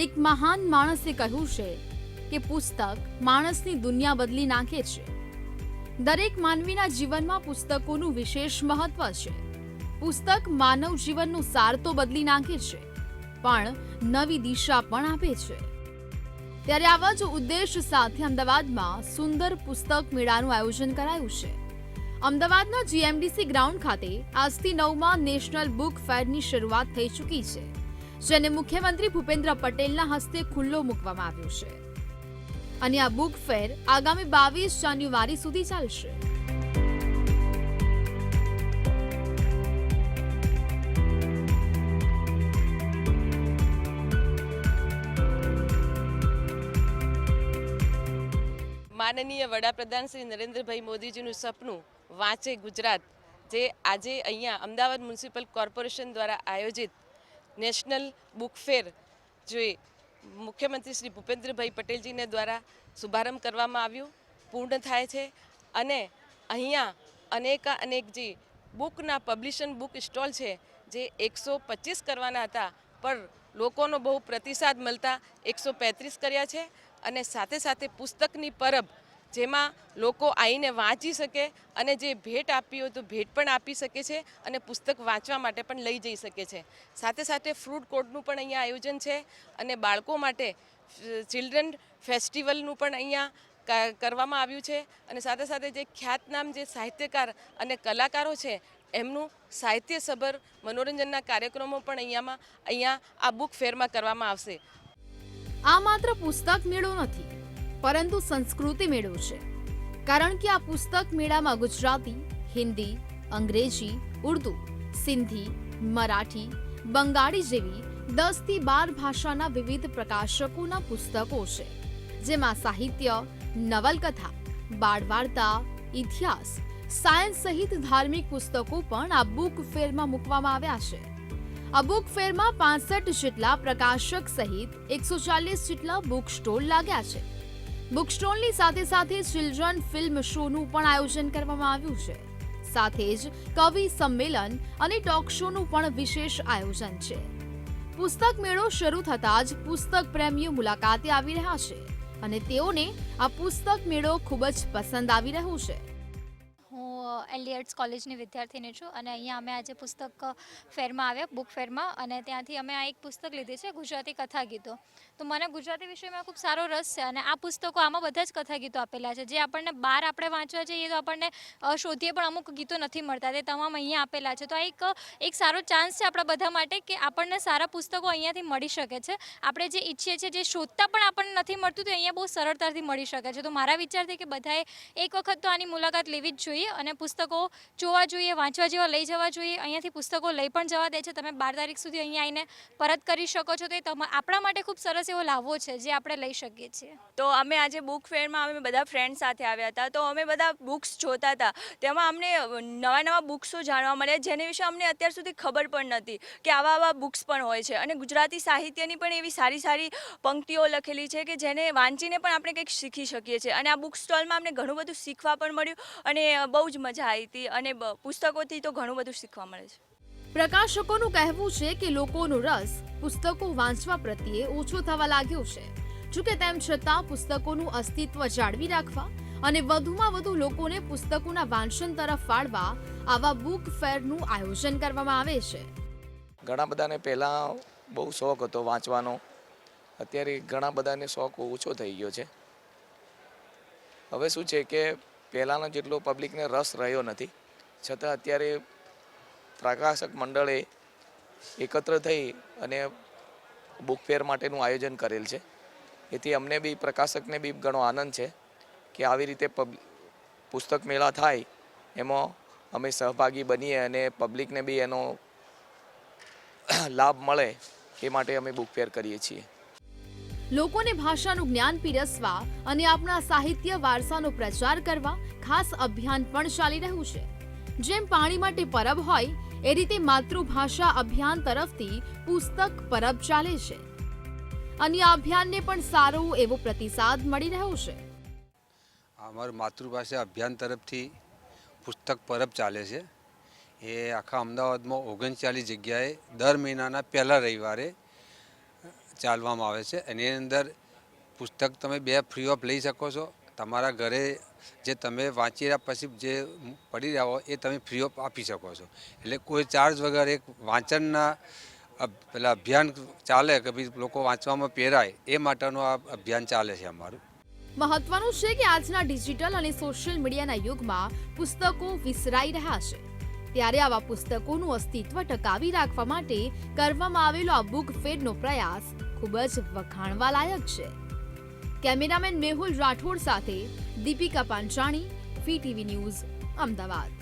એક મહાન માણસે કહ્યું છે કે પુસ્તક માણસની દુનિયા બદલી નાખે છે। દરેક માનવીના જીવનમાં પુસ્તકોનું વિશેષ મહત્વ છે। પુસ્તક માનવ જીવનનો સાર તો બદલી નાખે છે, પણ નવી દિશા પણ આપે છે। ત્યારે આવા જ ઉદ્દેશ સાથે અમદાવાદમાં સુંદર પુસ્તક મેળાનું આયોજન કરાયું છે। અમદાવાદના જીએમડીસી ગ્રાઉન્ડ ખાતે આજથી 9મા નેશનલ બુક ફેરની શરૂઆત થઈ ચૂકી છે, જેને મુખ્યમંત્રી ભૂપેન્દ્ર પટેલના હસ્તે ખુલ્લો મૂકવામાં આવ્યો છે અને આ બુક ફેર આગામી 22 જાન્યુઆરી સુધી ચાલશે। માનનીય વડાપ્રધાન શ્રી નરેન્દ્રભાઈ મોદીજીનું સપનું વાંચે ગુજરાત, જે આજે અહીંયા અમદાવાદ મ્યુનિસિપલ કોર્પોરેશન દ્વારા આયોજિત નેશનલ બુક ફેર જે મુખ્યમંત્રી શ્રી ભૂપેન્દ્રભાઈ પટેલજીને દ્વારા શુભારંભ કરવામાં આવ્યું પૂર્ણ થાય છે અને અહીંયા અનેક જે બુકના પબ્લિશન બુક સ્ટોલ છે જે 125 કરવાના હતા, પણ લોકોનો બહુ પ્રતિસાદ મળતા 135 કર્યા છે અને સાથે સાથે પુસ્તકની પરબ, જેમાં લોકો આવીને વાંચી શકે અને જે ભેટ આપી હોય તો ભેટ પણ આપી શકે છે અને પુસ્તક વાંચવા માટે પણ લઈ જઈ શકે છે। સાથે સાથે ફ્રૂટ કોર્ટનું પણ અહીંયા આયોજન છે અને બાળકો માટે ચિલ્ડ્રન ફેસ્ટિવલનું પણ અહીંયા કરવામાં આવ્યું છે અને સાથે સાથે જે ખ્યાતનામ જે સાહિત્યકાર અને કલાકારો છે એમનું સાહિત્યસભર મનોરંજનના કાર્યક્રમો પણ અહીંયા આ બુક ફેરમાં કરવામાં આવશે। આ માત્ર પુસ્તક મેળો નથી, પરંતુ સંસ્કૃતિ મેળો છે, કારણ કે આ પુસ્તક મેળામાં ગુજરાતી, હિન્દી, અંગ્રેજી, ઉર્દુ, સિંધી, મરાઠી, બંગાળી જેવી 10 થી 12 ભાષાના વિવિધ પ્રકાશકોના પુસ્તકો છે, જેમાં સાહિત્ય, નવલકથા, બાળવાર્તા, ઇતિહાસ, સાયન્સ સહિત ધાર્મિક પુસ્તકો પણ આ બુક ફેરમાં મૂકવામાં આવ્યા છે। આ બુક ફેરમાં 65 જેટલા પ્રકાશક સહિત 140 જેટલા બુક સ્ટોલ લાગ્યા છે। બુક સ્ટોલની સાથે સાથે ચિલ્ડ્રન ફિલ્મ શોનું પણ આયોજન કરવામાં આવ્યું છે। સાથે જ કવિ સંમેલન અને ટોક શોનું પણ વિશેષ આયોજન છે। પુસ્તક મેળો શરૂ થતાં જ પુસ્તક પ્રેમીઓ મુલાકાતે આવી રહ્યા છે અને તેઓને આ પુસ્તક મેળો ખૂબ જ પસંદ આવી રહ્યો છે। એલિયટ્સ કોલેજની વિદ્યાર્થીની છું અને અહીંયા અમે આજે પુસ્તક ફેરમાં આવ્યા, બુક ફેરમાં, અને ત્યાંથી અમે આ એક પુસ્તક લીધી છે, ગુજરાતી કથા ગીતો। તો મને ગુજરાતી વિષયમાં ખૂબ સારો રસ છે અને આ પુસ્તકો આમાં બધા જ કથા ગીતો આપેલા છે, જે આપણને બહાર આપણે વાંચવા જઈએ તો આપણને શોધીએ પણ અમુક ગીતો નથી મળતા, તે તમામ અહીંયા આપેલા છે। તો આ એક સારો ચાન્સ છે આપણા બધા માટે કે આપણને સારા પુસ્તકો અહીંયાથી મળી શકે છે। આપણે જે ઈચ્છીએ છીએ, જે શોધતા પણ આપણને નથી મળતું, તો અહીંયા બહુ સરળતાથી મળી શકે છે। તો મારા વિચારથી કે બધાએ એક વખત તો આની મુલાકાત લેવી જ જોઈએ અને પુસ્તકો જોવા જોઈએ, વાંચવા જેવા લઈ જવા જોઈએ। અહીંયાથી પુસ્તકો લઈ પણ જવા દે છે, તમે 12 તારીખ સુધી અહીંયા આવીને પરત કરી શકો છો, તો એ આપણા માટે ખૂબ સરસ એવો લાભો છે જે આપણે લઈ શકીએ છીએ। તો અમે આજે બુક ફેરમાં અમે બધા ફ્રેન્ડ સાથે આવ્યા હતા, તો અમે બધા બુક્સ જોતા હતા, તેમાં અમને નવા બુક્સો જાણવા મળ્યા, જેને વિશે અમને અત્યાર સુધી ખબર પણ નથી કે આવા બુક્સ પણ હોય છે અને ગુજરાતી સાહિત્યની પણ એવી સારી પંક્તિઓ લખેલી છે કે જેને વાંચીને પણ આપણે કંઈક શીખી શકીએ છીએ। અને આ બુક સ્ટોલમાં અમને ઘણું બધું શીખવા પણ મળ્યું અને બહુ જ મજા આવી હતી અને પુસ્તકોથી તો ઘણું બધું શીખવા મળે છે। પ્રકાશકોનું કહેવું છે કે લોકોનો રસ પુસ્તકો વાંચવા પ્રત્યે ઓછો થવા લાગ્યો છે। જોકે તેમ છતાં પુસ્તકોનું અસ્તિત્વ જાળવી રાખવા અને વધુમાં વધુ લોકોને પુસ્તકોના વાંચન તરફ વાળવા આવા બુક ફેરનું આયોજન કરવામાં આવે છે। ઘણા બધાને પહેલાં બહુ શોખ હતો વાંચવાનો, અત્યારે ઘણા બધાને શોખ ઓછો થઈ ગયો છે। હવે શું છે કે પહેલાંનો જેટલો પબ્લિકને રસ રહ્યો નથી, છતાં અત્યારે પ્રકાશક મંડળે એકત્ર થઈ અને બુક ફેર માટેનું આયોજન કરેલ છે। એથી અમને બી, પ્રકાશકને બી ઘણો આનંદ છે કે આવી રીતે પુસ્તક મેળા થાય એમાં અમે સહભાગી બનીએ અને પબ્લિકને બી એનો લાભ મળે, એ માટે અમે બુક ફેર કરીએ છીએ। લોકોને ભાષાનું જ્ઞાન પીરસવા અને આપણા સાહિત્ય વારસાનો પ્રચાર કરવા ખાસ અભિયાન પણ ચાલી રહ્યું છે। જેમ પાણી માટે પરબ હોય, એ રીતે માતૃભાષા અભિયાન તરફથી પુસ્તક પરબ ચાલે છે અને આ અભિયાનને પણ સારો એવો પ્રતિસાદ મળી રહ્યો છે। અમારું માતૃભાષા અભિયાન તરફથી પુસ્તક પરબ ચાલે છે। એ આખા અમદાવાદમાં 39 જગ્યાએ દર મહિનાના પહેલા રવિવારે ચાલવામાં આવે છે. એની અંદર પુસ્તક તમે 2 ફ્રી ઓફ લઈ શકો છો. તમારા ઘરે જે તમે વાંચી રહ્યા પછી જે પડી રહ્યા હોય એ તમે ફ્રી ઓફ આપી શકો છો. એટલે કોઈ ચાર્જ વગર એક વાંચનના પેલા અભિયાન ચાલે કે ભાઈ લોકો વાંચવામાં પ્રેરાય એ માટેનું આ અભિયાન ચાલે છે અમારું. મહત્વનું છે કે આજના ડિજિટલ અને સોશિયલ મીડિયાના યુગમાં પુસ્તકો વિસરાઈ રહ્યા છે. ત્યારે આવા પુસ્તકોનું અસ્તિત્વ ટકાવી રાખવા માટે કરવામાં આવેલો આ બુક ફેરનો પ્રયાસ ખૂબ જ વખાણવા લાયક છે. કેમેરામેન મેહુલ રાઠોડ સાથે દીપિકા પાંચાણી, VTV ન્યૂઝ, અમદાવાદ.